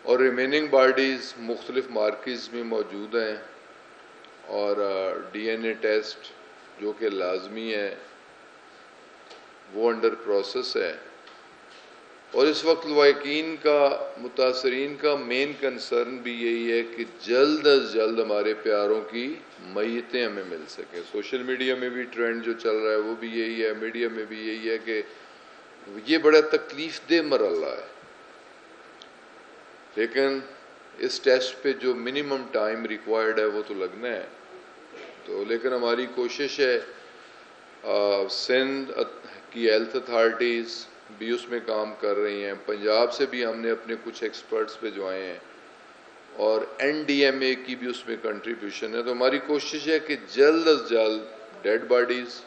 اور remaining bodies مختلف مارکیز میں موجود ہیں، اور ڈی این اے ٹیسٹ جو کہ لازمی ہے وہ انڈر پروسیس ہے۔ اور اس وقت لواحقین کا، متاثرین کا مین کنسرن بھی یہی ہے کہ جلد از جلد ہمارے پیاروں کی میتیں ہمیں مل سکیں۔ سوشل میڈیا میں بھی ٹرینڈ جو چل رہا ہے وہ بھی یہی ہے، میڈیا میں بھی یہی ہے کہ یہ بڑا تکلیف دہ مرحلہ ہے، لیکن اس ٹیسٹ پہ جو منیمم ٹائم ریکوائرڈ ہے وہ تو لگنا ہے۔ تو لیکن ہماری کوشش ہے، سندھ کی ہیلتھ اتھارٹیز بھی اس میں کام کر رہی ہیں، پنجاب سے بھی ہم نے اپنے کچھ ایکسپرٹس بھجوائے ہیں، اور این ڈی ایم اے کی بھی اس میں کنٹریبیوشن ہے۔ تو ہماری کوشش ہے کہ جلد از جلد ڈیڈ باڈیز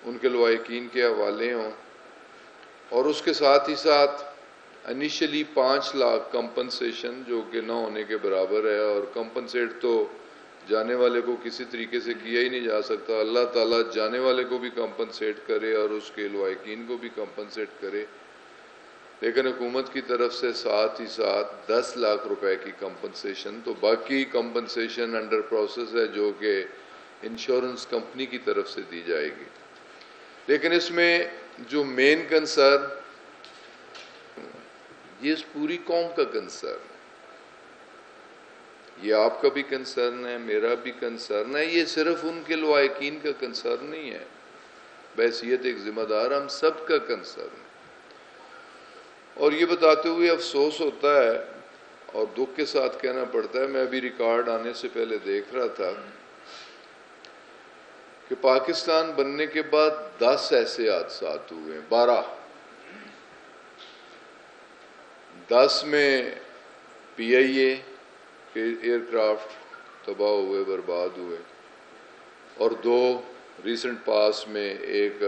ان کے لواحقین کے حوالے ہوں، اور اس کے ساتھ ہی ساتھ انیشلی 5 لاکھ کمپنسیشن جو کہ نہ ہونے کے برابر ہے، اور کمپنسیٹ تو جانے والے کو کسی طریقے سے کیا ہی نہیں جا سکتا۔ اللہ تعالیٰ جانے والے کو بھی کمپنسیٹ کرے اور اس کے لواحقین کو بھی کمپنسیٹ کرے، لیکن حکومت کی طرف سے ساتھ ہی ساتھ 10 لاکھ روپے کی کمپنسیشن، تو باقی کمپنسیشن انڈر پروسیس ہے جو کہ انشورنس کمپنی کی طرف سے دی جائے گی۔ لیکن اس میں جو مین کنسرن، یہ اس پوری قوم کا کنسرن ہے، یہ آپ کا بھی کنسرن ہے، میرا بھی کنسرن ہے، یہ صرف ان کے لواحقین کا کنسرن نہیں ہے، بحیثیت ایک ذمہ دار ہم سب کا کنسرن ہے۔ اور یہ بتاتے ہوئے افسوس ہوتا ہے اور دکھ کے ساتھ کہنا پڑتا ہے، میں ابھی ریکارڈ آنے سے پہلے دیکھ رہا تھا کہ پاکستان بننے کے بعد 10 ایسے حادثات ہوئے ہیں، 10 میں پی آئی اے کے ایئر کرافٹ تباہ ہوئے، برباد ہوئے، اور 2 ریسنٹ پاس میں، ایک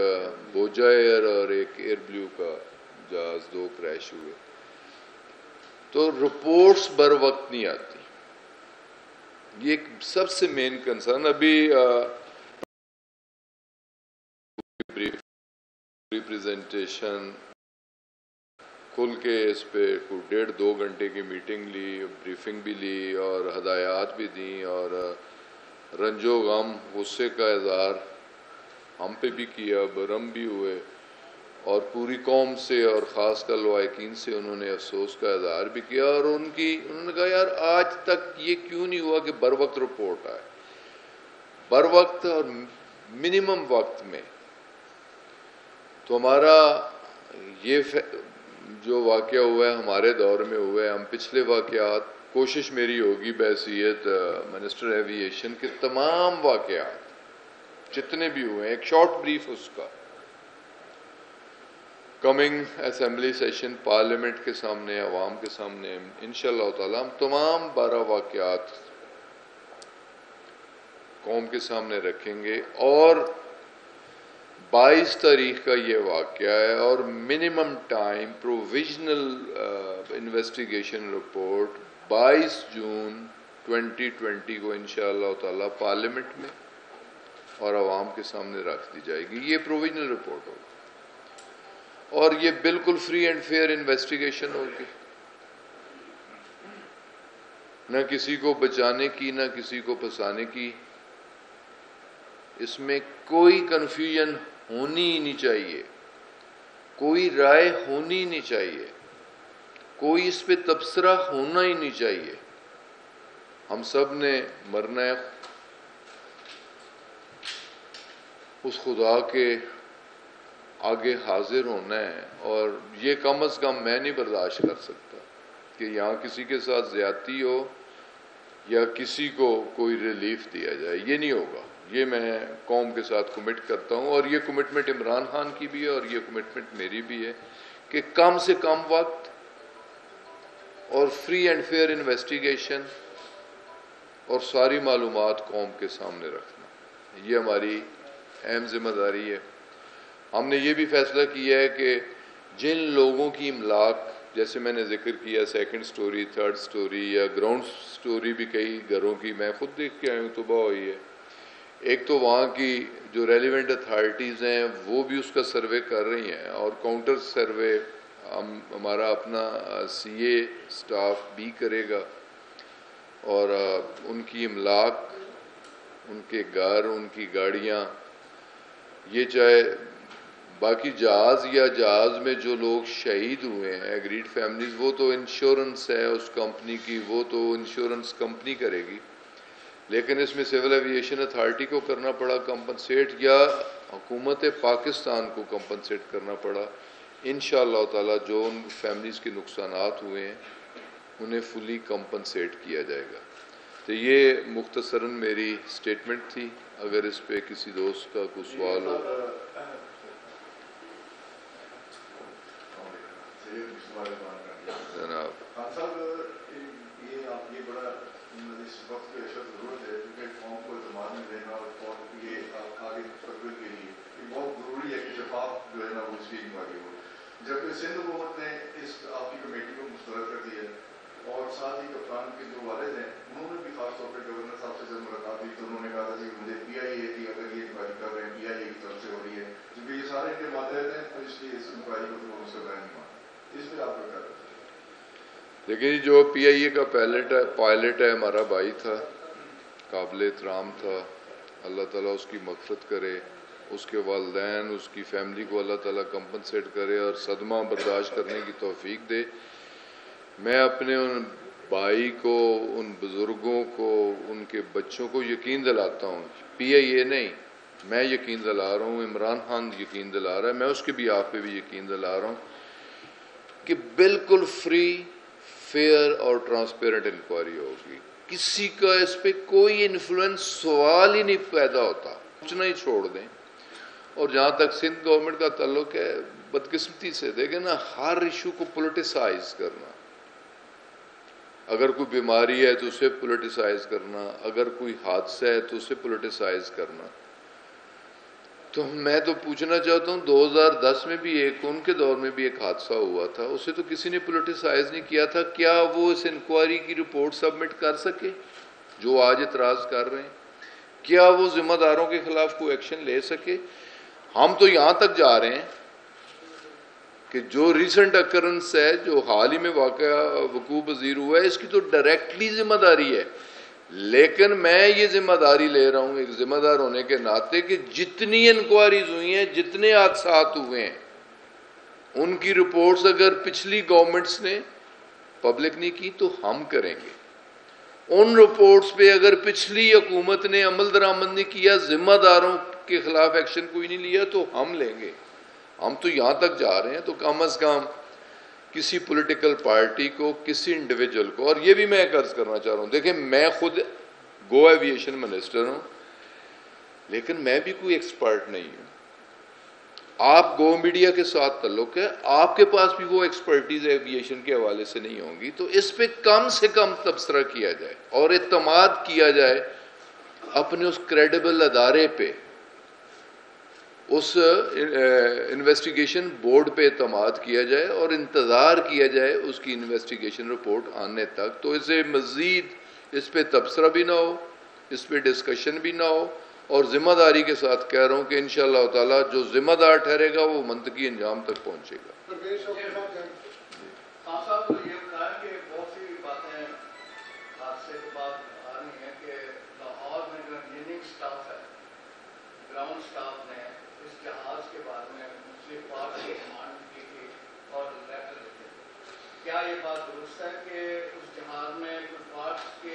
بوجا ایئر اور ایک ایئر بلیو کا جہاز، 2 کریش ہوئے۔ تو رپورٹس بر وقت نہیں آتی، یہ ایک سب سے مین کنسرن۔ ابھی ریپریزنٹیشن کھل کے اس پہ کوئی 1.5-2 گھنٹے کی میٹنگ لی، بریفنگ بھی لی اور ہدایات بھی دیں، اور رنج و غم، غصے کا اظہار ہم پہ بھی کیا، برہم بھی ہوئے، اور پوری قوم سے اور خاص کر لواحقین سے انہوں نے افسوس کا اظہار بھی کیا، اور انہوں نے کہا یار آج تک یہ کیوں نہیں ہوا کہ بر وقت رپورٹ آئے، بر وقت اور منیمم وقت میں۔ تو ہمارا یہ جو واقعہ ہوا ہے ہمارے دور میں ہوا ہے، ہم پچھلے واقعات، کوشش میری ہوگی بحیثیت منسٹر ایوییشن کے تمام واقعات جتنے بھی ہوئے ہیں، ایک شارٹ بریف اس کا کمنگ اسمبلی سیشن پارلیمنٹ کے سامنے، عوام کے سامنے، انشاءاللہ تعالی ہم تمام 12 واقعات قوم کے سامنے رکھیں گے۔ اور 22 تاریخ کا یہ واقعہ ہے، اور minimum time provisional investigation report 22 جون 2020 کو انشاءاللہ تعالی پارلیمنٹ میں اور عوام کے سامنے رکھ دی جائے گی۔ یہ پروویژنل رپورٹ ہوگی، اور یہ بالکل فری اینڈ فیئر انویسٹیگیشن ہوگی، نہ کسی کو بچانے کی نہ کسی کو پھنسانے کی، اس میں کوئی کنفیوژن ہونی ہی نہیں چاہیے، کوئی رائے ہونی ہی نہیں چاہیے، کوئی اس پہ تبصرہ ہونا ہی نہیں چاہیے۔ ہم سب نے مرنا ہے، اس خدا کے آگے حاضر ہونا ہے، اور یہ کم از کم میں نہیں برداشت کر سکتا کہ یہاں کسی کے ساتھ زیادتی ہو یا کسی کو کوئی ریلیف دیا جائے، یہ نہیں ہوگا۔ یہ میں قوم کے ساتھ کمٹ کرتا ہوں، اور یہ کمٹمنٹ عمران خان کی بھی ہے اور یہ کمٹمنٹ میری بھی ہے کہ کم سے کم وقت اور فری اینڈ فیئر انویسٹیگیشن اور ساری معلومات قوم کے سامنے رکھنا، یہ ہماری اہم ذمہ داری ہے۔ ہم نے یہ بھی فیصلہ کیا ہے کہ جن لوگوں کی املاک، جیسے میں نے ذکر کیا 2nd سٹوری 3rd سٹوری یا گراؤنڈ سٹوری بھی کئی گھروں کی میں خود دیکھ کے آیا ہوں تباہ ہوئی ہے، ایک تو وہاں کی جو ریلیونٹ اتھارٹیز ہیں وہ بھی اس کا سروے کر رہی ہیں، اور کاؤنٹر سروے ہمارا اپنا سی اے سٹاف بھی کرے گا، اور ان کی املاک، ان کے گھر، ان کی گاڑیاں، یہ چاہے باقی جہاز یا جہاز میں جو لوگ شہید ہوئے ہیں ایگریڈ فیملیز، وہ تو انشورنس ہے اس کمپنی کی، وہ تو انشورنس کمپنی کرے گی، لیکن اس میں سول ایویشن اتھارٹی کو کرنا پڑا کمپنسیٹ، یا حکومت پاکستان کو کمپنسیٹ کرنا پڑا۔ انشاءاللہ تعالی جو ان فیملیز کے نقصانات ہوئے ہیں انہیں فلی کمپنسیٹ کیا جائے گا۔ تو یہ مختصراً میری سٹیٹمنٹ تھی، اگر اس پہ کسی دوست کا کوئی سوال ہو۔ جناب صاحب، یہ آپ یہ بڑا اس وقت کی اشد ضرورت ہے، کیونکہ قوم کو اعتماد میں دینا اور یہ آگے مستقبل کے لیے یہ بہت ضروری ہے کہ شفاف جو ہے نا وہ اس کی انکوائری ہو۔ جبکہ سندھ حکومت نے اس آپ کی کمیٹی کو مسترد کر دیا ہے، اور ساتھ ہی کپتان کے جو والد ہیں انہوں نے بھی خاص طور پہ گورنر صاحب سے جب ملاقات ہوئی تو انہوں نے کہا تھا کہ مجھے پی آئی اے کی اگر یہ انکوائری کر رہے ہیں پی آئی اے کی طرف سے ہو رہی ہے، کیونکہ یہ سارے ان کے ماتحت ہیں، تو اس لیے اس انکوائری کو تو مستقبل نہیں مانا۔ اس پہ آپ کا کیا؟ لیکن جو پی آئی اے کا پائلٹ ہے ہمارا بھائی تھا، قابل احترام تھا، اللہ تعالیٰ اس کی مغفرت کرے، اس کے والدین، اس کی فیملی کو اللہ تعالیٰ کمپنسیٹ کرے اور صدمہ برداشت کرنے کی توفیق دے۔ میں اپنے ان بھائی کو، ان بزرگوں کو، ان کے بچوں کو یقین دلاتا ہوں، پی آئی اے نہیں، میں یقین دلا رہا ہوں، عمران خان یقین دلا رہا ہے، میں اس کے بھی آپ پہ بھی یقین دلا رہا ہوں کہ بالکل فری، فیئر اور ٹرانسپیرنٹ انکوائری ہوگی۔ کسی کا اس پہ کوئی انفلوئنس سوال ہی نہیں پیدا ہوتا، سوچنا ہی چھوڑ دیں۔ اور جہاں تک سندھ گورنمنٹ کا تعلق ہے، بدقسمتی سے دیکھیں نا، ہر ایشو کو پولیٹیسائز کرنا، اگر کوئی بیماری ہے تو اسے پولیٹیسائز کرنا، اگر کوئی حادثہ ہے تو اسے پولیٹیسائز کرنا۔ تو میں تو پوچھنا چاہتا ہوں، 2010 میں بھی ان کے دور میں بھی ایک حادثہ ہوا تھا، اسے تو کسی نے پولیٹیسائز نہیں کیا تھا، کیا وہ اس انکوائری کی رپورٹ سبمٹ کر سکے جو آج اعتراض کر رہے ہیں؟ کیا وہ ذمہ داروں کے خلاف کوئی ایکشن لے سکے؟ ہم تو یہاں تک جا رہے ہیں کہ جو ریسنٹ اکرنس ہے، جو حال ہی میں وقوع پذیر ہوا ہے، اس کی تو ڈائریکٹلی ذمہ داری ہے، لیکن میں یہ ذمہ داری لے رہا ہوں ایک ذمہ دار ہونے کے ناطے کہ جتنی انکوائریز ہوئی ہیں، جتنے حادثات ہوئے ہیں، ان کی رپورٹس اگر پچھلی گورنمنٹس نے پبلک نہیں کی تو ہم کریں گے۔ ان رپورٹس پہ اگر پچھلی حکومت نے عمل درآمد نہیں کیا، ذمہ داروں کے خلاف ایکشن کوئی نہیں لیا، تو ہم لیں گے۔ ہم تو یہاں تک جا رہے ہیں، تو کم از کم کسی پولیٹیکل پارٹی کو، کسی انڈیویجول کو، اور یہ بھی میں عرض کرنا چاہ رہا ہوں، دیکھیں میں خود گو ایویشن منسٹر ہوں، لیکن میں بھی کوئی ایکسپرٹ نہیں ہوں۔ آپ گو میڈیا کے ساتھ تعلق ہے، آپ کے پاس بھی وہ ایکسپرٹیز ایویشن کے حوالے سے نہیں ہوں گی، تو اس پہ کم سے کم تبصرہ کیا جائے اور اعتماد کیا جائے اپنے اس کریڈیبل ادارے پہ، اس انویسٹیگیشن بورڈ پہ اعتماد کیا جائے اور انتظار کیا جائے اس کی انویسٹیگیشن رپورٹ آنے تک، تو اسے مزید اس پہ تبصرہ بھی نہ ہو، اس پہ ڈسکشن بھی نہ ہو، اور ذمہ داری کے ساتھ کہہ رہا ہوں کہ انشاءاللہ تعالیٰ جو ذمہ دار ٹھہرے گا وہ منطقی انجام تک پہنچے گا۔ گراؤنڈ سٹاف نے اس جہاز کے بارے میں مختلف پارٹس کی ڈیمانڈ کی تھی اور لیٹر لکھے تھے، کیا یہ بات درست ہے کہ اس جہاز میں کچھ پارٹس کی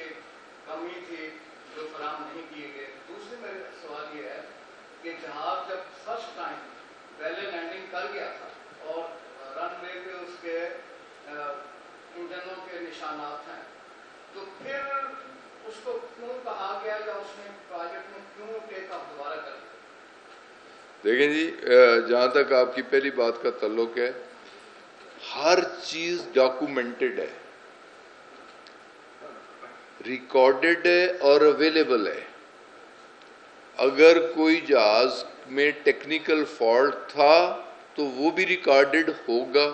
کمی تھی جو فراہم نہیں کیے گئے؟ دوسری میرا سوال یہ ہے کہ جہاز جب فرسٹ ٹائم پہلے لینڈنگ کر گیا تھا اور رن وے پہ اس کے انجنوں کے نشانات ہیں، تو پھر اس کو کیوں کہا گیا یا اس نے پروجیکٹ میں کیوں ٹیک آف دوبارہ کر دیا؟ دیکھیں جی، جہاں تک آپ کی پہلی بات کا تعلق ہے، ہر چیز ڈاکومنٹڈ ہے، ریکارڈڈ ہے اور اویلیبل ہے۔ اگر کوئی جہاز میں ٹیکنیکل فالٹ تھا تو وہ بھی ریکارڈڈ ہوگا،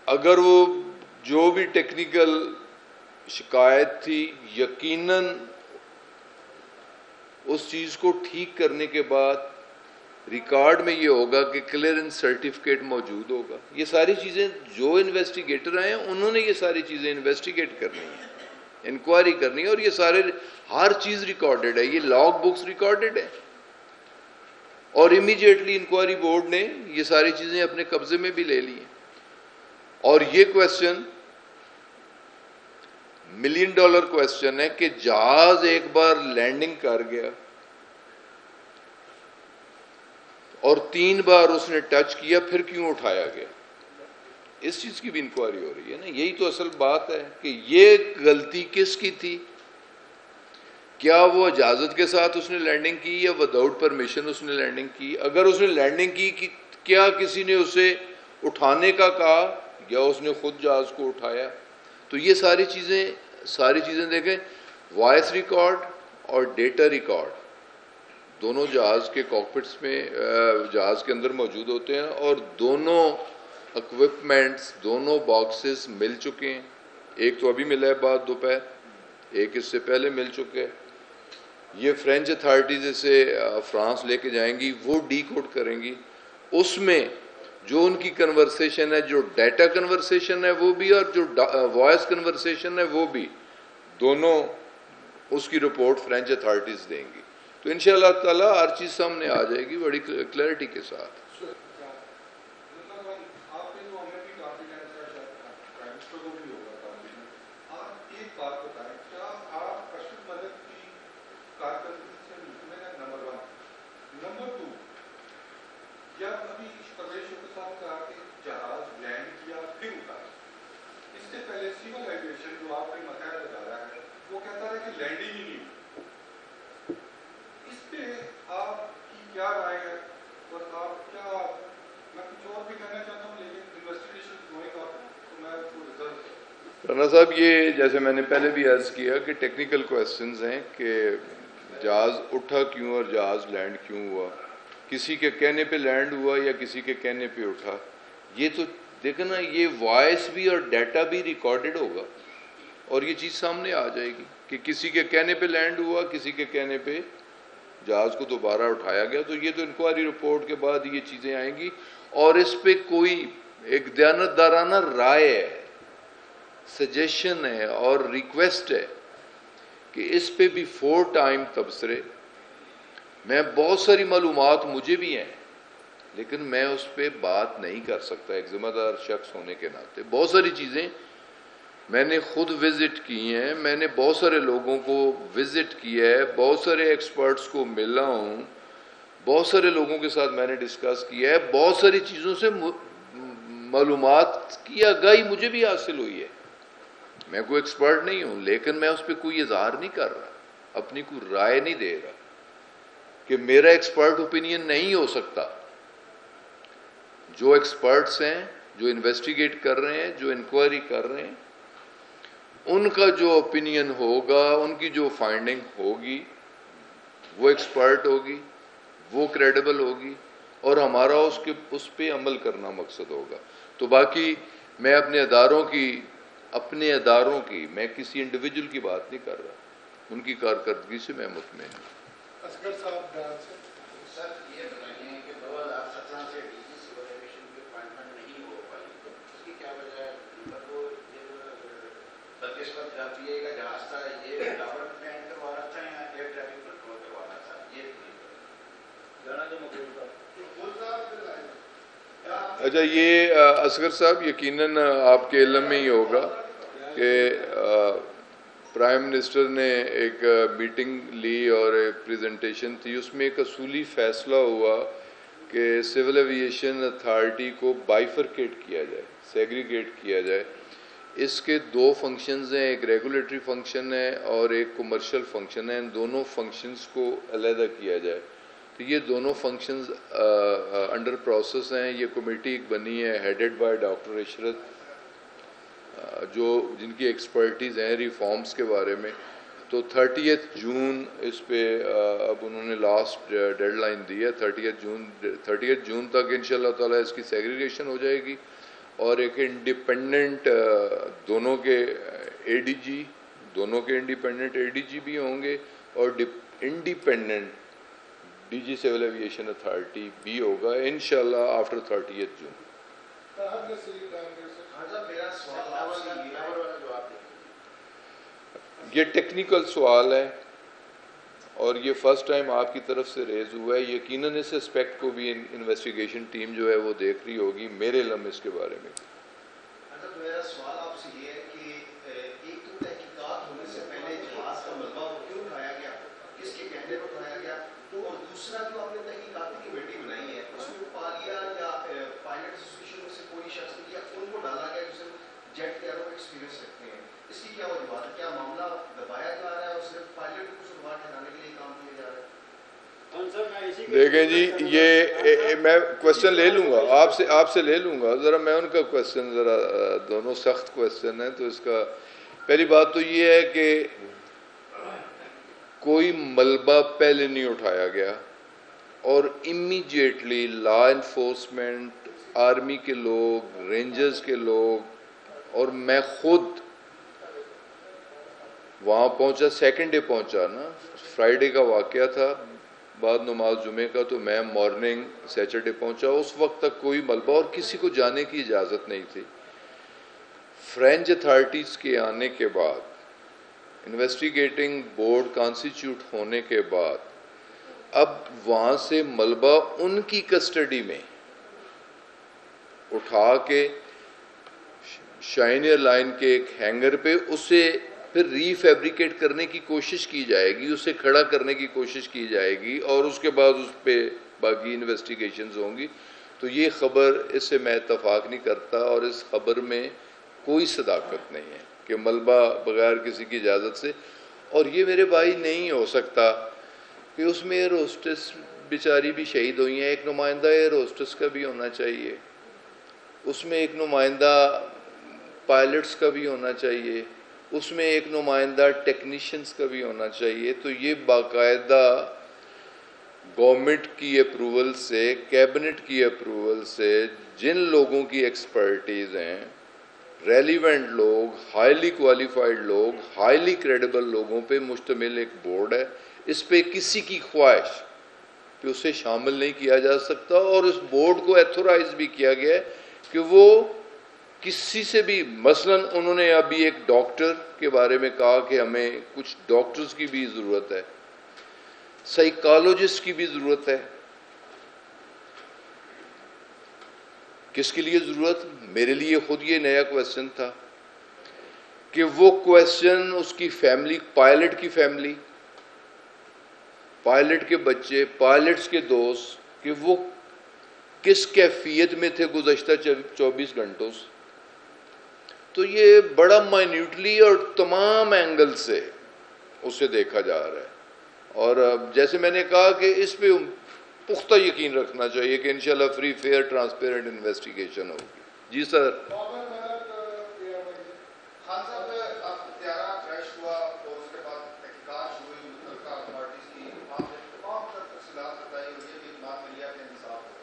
اگر وہ جو بھی ٹیکنیکل شکایت تھی یقیناً اس چیز کو ٹھیک کرنے کے بعد ریکارڈ میں یہ ہوگا کہ کلیئرنس سرٹیفکیٹ موجود ہوگا. یہ ساری چیزیں جو انویسٹیگیٹر آئے ہیں انہوں نے یہ ساری چیزیں انویسٹیگیٹ کرنی ہیں, انکوائری کرنی ہے, اور یہ سارے ہر چیز ریکارڈڈ ہے, یہ لاگ بکس ریکارڈڈ ہے. اور امیڈیٹلی انکوائری بورڈ نے یہ ساری چیزیں اپنے قبضے میں بھی لے لی ہیں. اور یہ کویسچن $1 ملین کویسچن ہے کہ جہاز ایک بار لینڈنگ کر گیا اور 3 بار اس نے ٹچ کیا, پھر کیوں اٹھایا گیا؟ اس چیز کی بھی انکوائری ہو رہی ہے نا. یہی تو اصل بات ہے کہ یہ غلطی کس کی تھی. کیا وہ اجازت کے ساتھ اس نے لینڈنگ کی یا وداؤٹ پرمیشن اس نے لینڈنگ کی؟ اگر اس نے لینڈنگ کی کیا کسی نے اسے اٹھانے کا کہا یا اس نے خود جہاز کو اٹھایا؟ تو یہ ساری چیزیں دیکھیں, وائس ریکارڈ اور ڈیٹا ریکارڈ دونوں جہاز کے کاکپٹس میں جہاز کے اندر موجود ہوتے ہیں, اور دونوں اکوپمنٹس دونوں باکسز مل چکے ہیں. ایک تو ابھی ملا ہے بعد دوپہر, ایک اس سے پہلے مل چکے ہیں. یہ فرینچ اتھارٹیز اسے فرانس لے کے جائیں گی, وہ ڈی کوڈ کریں گی. اس میں جو ان کی کنورسیشن ہے, جو ڈیٹا کنورسیشن ہے وہ بھی, اور جو وائس کنورسیشن ہے وہ بھی, دونوں اس کی رپورٹ فرینچ اتھارٹیز دیں گی. تو انشاءاللہ تعالی ہر چیز سامنے آ جائے گی بڑی کلیئرٹی کے ساتھ. رانا صاحب, یہ جیسے میں نے پہلے بھی عرض کیا کہ ٹیکنیکل کویسچنز ہیں کہ جہاز اٹھا کیوں اور جہاز لینڈ کیوں ہوا, کسی کے کہنے پہ لینڈ ہوا یا کسی کے کہنے پہ اٹھا. یہ تو دیکھیں نا, یہ وائس بھی اور ڈیٹا بھی ریکارڈڈ ہوگا اور یہ چیز سامنے آ جائے گی کہ کسی کے کہنے پہ لینڈ ہوا, کسی کے کہنے پہ جہاز کو دوبارہ اٹھایا گیا. تو یہ تو انکوائری رپورٹ کے بعد یہ چیزیں آئیں گی, اور اس پہ کوئی ایک دیانتدارانہ رائے ہے, سجیشن ہے اور ریکویسٹ ہے کہ اس پہ بھی 4 ٹائم تبصرے. میں بہت ساری معلومات مجھے بھی ہیں, لیکن میں اس پہ بات نہیں کر سکتا ایک ذمہ دار شخص ہونے کے ناطے. بہت ساری چیزیں میں نے خود وزٹ کی ہیں, میں نے بہت سارے لوگوں کو وزٹ کیا ہے, بہت سارے ایکسپرٹس کو ملا ہوں, بہت سارے لوگوں کے ساتھ میں نے ڈسکس کیا ہے, بہت ساری چیزوں سے معلومات کی آگاہی مجھے بھی حاصل ہوئی ہے. میں کوئی ایکسپرٹ نہیں ہوں, لیکن میں اس پہ کوئی اظہار نہیں کر رہا, اپنی کوئی رائے نہیں دے رہا کہ میرا ایکسپرٹ اوپینین نہیں ہو سکتا. جو ایکسپرٹس ہیں, جو انویسٹیگیٹ کر رہے ہیں, جو انکوائری کر رہے ہیں, ان کا جو اوپینین ہوگا, ان کی جو فائنڈنگ ہوگی, وہ ایکسپرٹ ہوگی, وہ کریڈیبل ہوگی, اور ہمارا اس پہ عمل کرنا مقصد ہوگا. تو باقی میں اپنے اداروں کی میں کسی انڈیویجول کی بات نہیں کر رہا, ان کی کارکردگی سے میں مطمئن ہوں. اصغر صاحب سر یہ بتائیے کہ 2017 سے ڈی جی سول ایویشن کی اپائنٹمنٹ نہیں ہو پائی, اس کی کیا وجہ ہے؟ وہ بدقسمت رہتی ہے جہاز تھا, یہ ٹاور پلان کروانا تھا یا ایئر ٹریفک کنٹرول کروانا تھا, یہ جانا جو مقبول تھا. اچھا, یہ اصغر صاحب یقیناً آپ کے علم میں ہی ہوگا کہ پرائم منسٹر نے ایک میٹنگ لی اور ایک پریزنٹیشن تھی, اس میں ایک اصولی فیصلہ ہوا کہ سول ایویشن اتھارٹی کو بائیفرکیٹ کیا جائے, سیگریگیٹ کیا جائے. اس کے 2 فنکشنز ہیں, ایک ریگولیٹری فنکشن ہے اور ایک کمرشل فنکشن ہے. ان دونوں فنکشنز کو علیحدہ کیا جائے. تو یہ دونوں فنکشنز انڈر پروسیس ہیں. یہ کمیٹی ایک بنی ہے ہیڈڈ بائی ڈاکٹر عشرت, جن کی ایکسپرٹیز ہیں ریفارمز کے بارے میں. تو 30 جون اس پہ اب انہوں نے لاسٹ ڈیڈ لائن دی ہے. 30 جون تک انشاءاللہ تعالی اس کی سیگریگیشن ہو جائے گی, اور ایک انڈیپینڈنٹ دونوں کے اے ڈی جی بھی ہوں گے, اور independent DG Civil Aviation Authority بھی ہوگا انشاءاللہ آفٹر 30th جون. یہ ٹیکنیکل سوال ہے اور یہ فرسٹ ٹائم آپ کی طرف سے ریز ہوا ہے. یقیناً اس اسپیکٹ کو بھی انویسٹیگیشن ٹیم جو ہے وہ دیکھ رہی ہوگی. میرے علم اس کے بارے میں میرا سوال آپ سے یہ ہے کہ ایک تو تحقیقات ہونے سے پہلے جہاز کا ملبہ کیوں اٹھایا گیا, کس کے کہنے پر اٹھایا گیا, اور دوسرا جو آپ نے تحقیقاتی کمیٹی بنائی ہے اس میں پالیا یا پائلٹ ایسوسیشن میں سے کوئی شخص یا ان کو ڈالا گیا جو صرف جیٹ کیئروں کا ایکسپیرینس رکھتے ہیں, اس کی کیا وجوہات ہے؟ کیا معاملہ دبایا جا رہا ہے اور صرف پائلٹ کو قصوروار ٹھہرانے کے لیے کام کیا جا رہا ہے؟ دیکھیں جی, یہ میں کوشچن لے لوں گا آپ سے لے لوں گا ذرا. میں ان کا کوشچن ذرا دونوں سخت کوشچن ہیں. تو اس کا پہلی بات تو یہ ہے کہ کوئی ملبہ پہلے نہیں اٹھایا گیا اور امیڈیٹلی لا انفورسمنٹ, آرمی کے لوگ, رینجرز کے لوگ اور میں خود وہاں پہنچا. سیکنڈ ڈے پہنچا نا, فرائیڈے کا واقعہ تھا بعد نماز جمعے کا, تو میں مارننگ سیٹرڈے پہنچا. اس وقت تک کوئی ملبہ اور کسی کو جانے کی اجازت نہیں تھی. فرینچ اتھارٹیز کے آنے کے بعد, انویسٹیگیٹنگ بورڈ کانسٹیٹیوٹ ہونے کے بعد, اب وہاں سے ملبہ ان کی کسٹڈی میں اٹھا کے شاہین ایئر لائن کے ایک ہینگر پہ اسے پھر ری فیبریکیٹ کرنے کی کوشش کی جائے گی, اسے کھڑا کرنے کی کوشش کی جائے گی اور اس کے بعد اس پہ باقی انویسٹیگیشنز ہوں گی. تو یہ خبر, اس سے میں اتفاق نہیں کرتا اور اس خبر میں کوئی صداقت نہیں ہے کہ ملبہ بغیر کسی کی اجازت سے. اور یہ میرے بھائی نہیں ہو سکتا کہ اس میں ایئر ہوسٹس بیچاری بھی شہید ہوئی ہیں. ایک نمائندہ ایئر ہوسٹس کا بھی ہونا چاہیے, اس میں ایک نمائندہ پائلٹس کا بھی ہونا چاہیے, اس میں ایک نمائندہ ٹیکنیشینز کا بھی ہونا چاہیے. تو یہ باقاعدہ گورنمنٹ کی اپروول سے, کیبنٹ کی اپروول سے, جن لوگوں کی ایکسپرٹیز ہیں, ریلیونٹ لوگ, ہائیلی کوالیفائڈ لوگ, ہائیلی کریڈیبل لوگوں پہ مشتمل ایک بورڈ ہے. اس پہ کسی کی خواہش کہ اسے شامل نہیں کیا جا سکتا. اور اس بورڈ کو ایتھورائز بھی کیا گیا ہے کہ وہ کسی سے بھی, مثلا انہوں نے ابھی ایک ڈاکٹر کے بارے میں کہا کہ ہمیں کچھ ڈاکٹرز کی بھی ضرورت ہے, سائیکالوجسٹ کی بھی ضرورت ہے. کس کے لیے ضرورت؟ میرے لیے خود یہ نیا کویسچن تھا کہ وہ کویسچن اس کی فیملی, پائلٹ کی فیملی, پائلٹ کے بچے, پائلٹس کے دوست, کہ وہ کس کیفیت میں تھے گزشتہ 24 گھنٹوں سے. تو یہ بڑا مائنیوٹلی اور تمام اینگل سے اسے دیکھا جا رہا ہے. اور جیسے میں نے کہا کہ اس پہ پختہ یقین رکھنا چاہیے کہ انشاءاللہ فری, فیئر, ٹرانسپیرنٹ انویسٹیگیشن ہوگی. جی سر. خان صاحب, طیارہ کریش ہوا اور اس کے بعد تحقیقات شروع ہوئی متعلقہ اتھارٹیز کی, آپ نے تمام تفصیلات بتائی اور یہ بھی بات ملی ہے کہ انصاف ہو.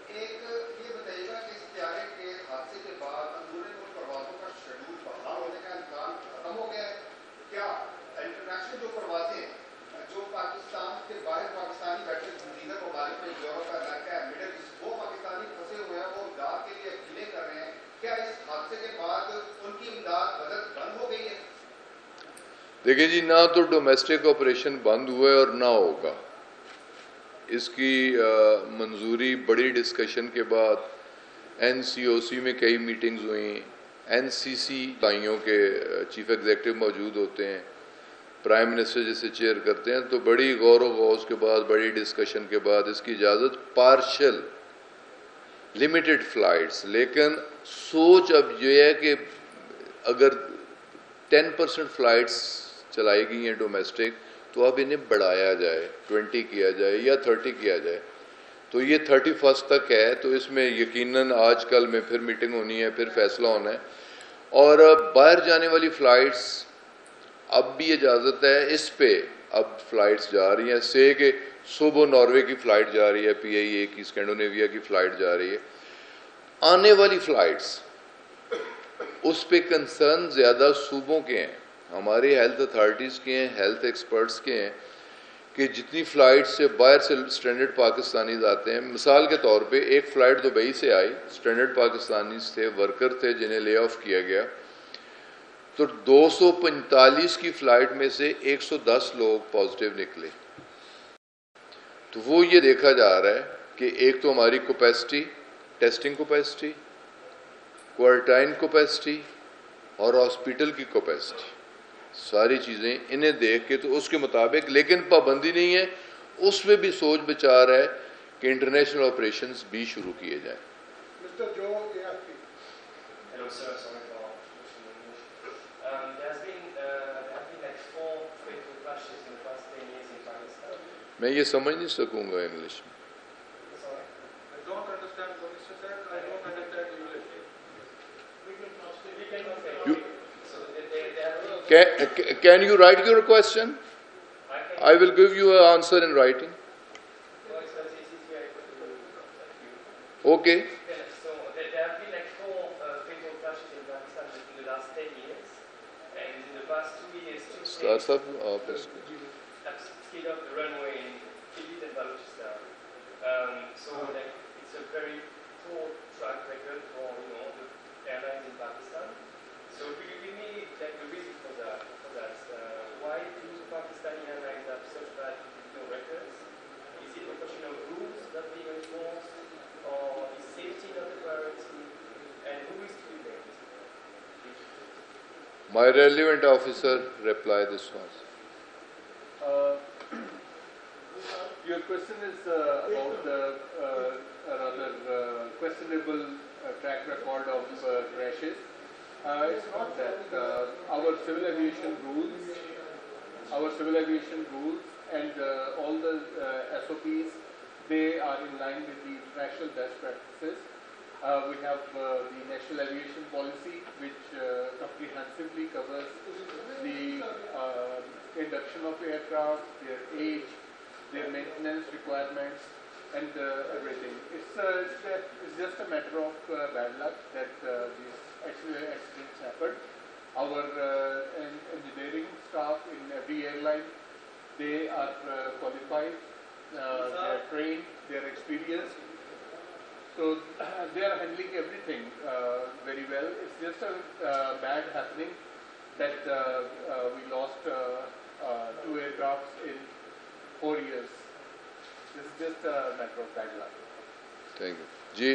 ایک یہ بتائیے گا کہ اس طیارے کے حادثے کے بعد اندرون ملک پروازوں کا شیڈول بحال ہونے کا امکان ختم ہو گیا ہے کیا؟ انٹرنیشنل جو پروازیں جو پاکستان کے باہر پاکستانی بیٹھے دیگر ممالک میں, یورپ کا علاقہ ہے, مڈل ایسٹ, وہ پاکستانی پھنسے ہوئے ہیں, وہ امداد کے لیے اپیلیں کر رہے ہیں, کیا اس حادثے کے بعد ان کی امداد مدد بند ہو گئی ہے؟ دیکھیں جی, نہ تو ڈومیسٹک آپریشن بند ہوئے اور نہ ہوگا. اس کی منظوری بڑی ڈسکشن کے بعد NCOC میں کئی میٹنگز ہوئیں, NCC بھائیوں کے چیف ایگزیکٹو موجود ہوتے ہیں, پرائم منسٹر جسے چیئر کرتے ہیں, تو بڑی غور و غوض کے بعد, بڑی ڈسکشن کے بعد اس کی اجازت پارشل لمیٹڈ فلائٹس. لیکن سوچ اب یہ ہے کہ اگر 10% فلائٹس چلائی گئی ہیں ڈومیسٹک, تو اب انہیں بڑھایا جائے, 20 کیا جائے یا 30 کیا جائے. تو یہ 31 تک ہے. تو اس میں یقیناً آج کل میں پھر میٹنگ ہونی ہے, پھر فیصلہ ہونا ہے. اور باہر جانے والی فلائٹس اب بھی اجازت ہے اس پہ. اب فلائٹس جا رہی ہیں, سے کہ صبح ناروے کی فلائٹ جا رہی ہے, PIA کی, اسکینڈونیویا کی فلائٹ جا رہی ہے. آنے والی فلائٹس اس پہ کنسرن زیادہ صوبوں کے ہیں, ہماری ہیلتھ اتھارٹیز کے ہیں, ہیلتھ ایکسپرٹس کے ہیں کہ جتنی فلائٹ سے باہر سے اسٹینڈرڈ پاکستانیز آتے ہیں، مثال کے طور پہ ایک فلائٹ دبئی سے آئی، اسٹینڈرڈ پاکستانیز تھے، ورکر تھے جنہیں لے آف کیا گیا، تو 245 کی فلائٹ میں سے 110 لوگ پازیٹیو نکلے. تو وہ یہ دیکھا جا رہا ہے کہ ایک تو ہماری capacity, testing capacity, quarantine capacity اور ہاسپٹل کی کیپیسٹی، ساری چیزیں انہیں دیکھ کے تو اس کے مطابق، لیکن پابندی نہیں ہے، اس میں بھی سوچ بچار ہے کہ انٹرنیشنل آپریشنز بھی شروع کیے جائیں. Mr. Joe, Hello, sir. Sorry for there have been like 4 fatal crashes in the past 10 years in Pakistan. میں یہ سمجھ نہیں سکوں گا انگلش میں. Sorry. I don't understand what Mr. said. I don't understand English. We can translate. So they have been... Can you write your question? I will give you an answer in writing. Okay. So there have been like 4 fatal crashes in Pakistan in the last 10 years, and in the past 2 years, 2 Start planes up. have skidded off the runway in Khalid and Balochistan. So like it's a very poor track record for the airlines in Pakistan. So could you give me like the reason for that? Why do Pakistani airlines have such bad records? Is it a question of rules not being enforced? Or is safety not a priority? And who is to blame? My relevant officer reply this one. Your question is about a rather questionable track record of crashes. It's not that. Our civil aviation rules and all the SOPs, they are in line with the international best practices. We have the National Aviation Policy, which comprehensively covers the induction of aircraft, their age, their maintenance requirements, and everything. It's just a matter of bad luck that these accidents happened. Our engineering staff in every airline, they are qualified, they are trained, they are experienced. So they are handling everything very well. It's just a bad happening that we lost 2 aircrafts in 4 years. This is just a matter of bad luck. Thank you. جی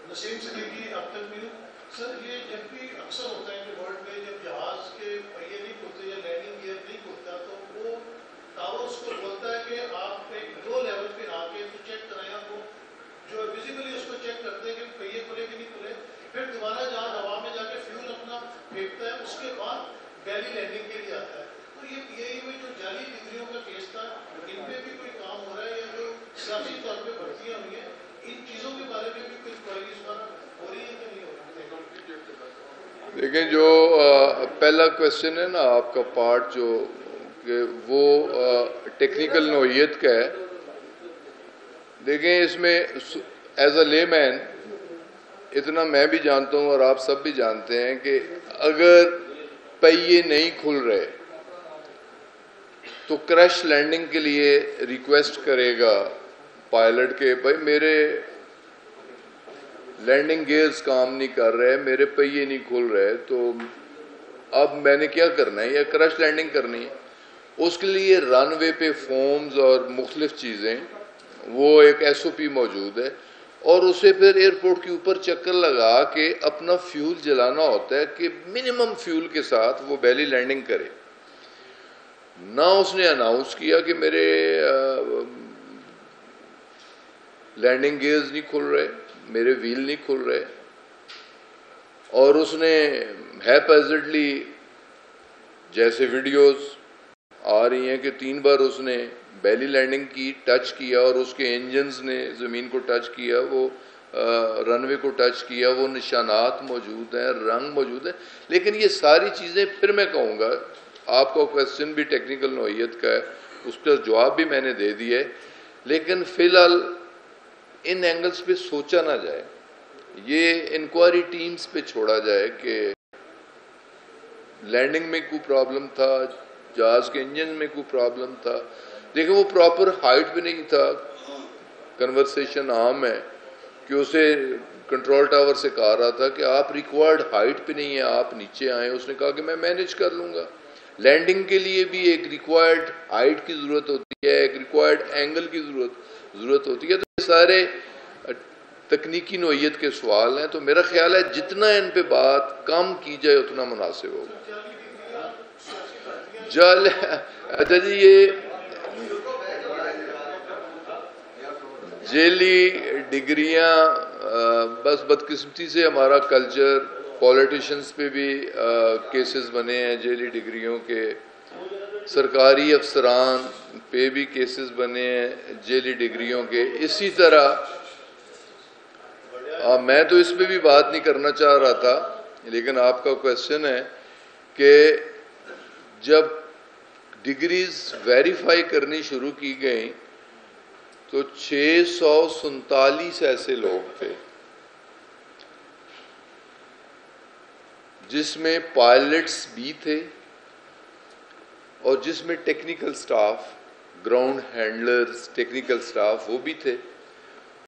Naseem Siddiqui after میو. Sir یہ جب بھی اکثر ہوتا ہے کہ world میں جب جہاز کے پہیے نہیں کھلتے یا لینڈنگ گیئر نہیں کھلتا تو وہ ٹاور اس کو بولتا ہے کہ آپ ایک لو لیول پہ آ کے تو چیک کرائیں. آپ کو جو ویزیبلی اس کو چیک کرتے ہیں کہ پہیے کھلے کہ نہیں کھلے. پھر دوبارہ جہاز ہوا میں جا کے فیول اپنا پھینکتا ہے, اس کے بعد بیلی لینڈنگ کے لیے آتا ہے. تو یہی کوئی جو جعلی ڈگریوں کا کیس تھا, ان پہ بھی کوئی کام ہو رہا ہے یا جو سیاسی طور پہ بھرتیاں ہوئی ہیں ان چیزوں کے بارے میں بھی کوئی انکوائری اس بار ہو رہی ہے کہ نہیں ہو رہی؟ دیکھیں جو پہلا کویشچن ہے نا آپ کا پارٹ جو کہ وہ ٹیکنیکل نوعیت کا ہے. دیکھیں اس میں ایز اے لے مین اتنا میں بھی جانتا ہوں اور آپ سب بھی جانتے ہیں کہ اگر پہیے نہیں کھل رہے تو کریش لینڈنگ کے لیے ریکویسٹ کرے گا پائلٹ کے بھائی میرے لینڈنگ گیئرز کام نہیں کر رہے, میرے پہیے نہیں کھل رہے, تو اب میں نے کیا کرنا ہے, یا کریش لینڈنگ کرنی ہے. اس کے لیے رن وے پہ فومز اور مختلف چیزیں, وہ ایک ایس او پی موجود ہے, اور اسے پھر ایئرپورٹ کے اوپر چکر لگا کے اپنا فیول جلانا ہوتا ہے کہ منیمم فیول کے ساتھ وہ بیلی لینڈنگ کرے. نہ اس نے اناؤنس کیا کہ میرے لینڈنگ گیئرز نہیں کھل رہے, میرے ویل نہیں کھل رہے, اور اس نے ہیپیزڈلی جیسے ویڈیوز آ رہی ہیں کہ 3 بار اس نے بیلی لینڈنگ کی, ٹچ کیا, اور اس کے انجنز نے زمین کو ٹچ کیا, وہ رن وے کو ٹچ کیا, وہ نشانات موجود ہیں, رنگ موجود ہیں. لیکن یہ ساری چیزیں پھر میں کہوں گا, آپ کا کویسچن بھی ٹیکنیکل نوعیت کا ہے, اس کا جواب بھی میں نے دے دیا ہے, لیکن فی الحال ان اینگلز پہ سوچا نہ جائے, یہ انکوائری ٹیمز پہ چھوڑا جائے کہ لینڈنگ میں کوئی پرابلم تھا, جہاز کے انجن میں کوئی پرابلم تھا. دیکھیں وہ پراپر ہائٹ پہ نہیں تھا. کنورسیشن عام ہے کہ اسے کنٹرول ٹاور سے کہا رہا تھا کہ آپ ریکوائرڈ ہائٹ پہ نہیں ہیں, آپ نیچے آئیں. اس نے کہا کہ میں مینیج کر لوں گا. لینڈنگ کے لیے بھی ایک ریکوائرڈ ہائٹ کی ضرورت ہوتی ہے, ایک ریکوائرڈ اینگل کی ضرورت ہوتی ہے. تو یہ سارے تکنیکی نوعیت کے سوال ہیں. تو میرا خیال ہے جتنا ان پہ بات کم کی جائے اتنا مناسب ہوگا. اچھا جی, یہ جیلی ڈگریاں بس بدقسمتی سے ہمارا کلچر, پولیٹیشنز پہ بھی کیسز بنے ہیں جیلی ڈگریوں کے, سرکاری افسران پہ بھی کیسز بنے ہیں جیلی ڈگریوں کے. اسی طرح میں تو اس پہ بھی بات نہیں کرنا چاہ رہا تھا, لیکن آپ کا کویسچن ہے کہ جب ڈگریز ویریفائی کرنی شروع کی گئیں تو 647 ایسے لوگ تھے جس میں پائلٹس بھی تھے اور جس میں technical staff, ground handlers, technical staff وہ بھی تھے.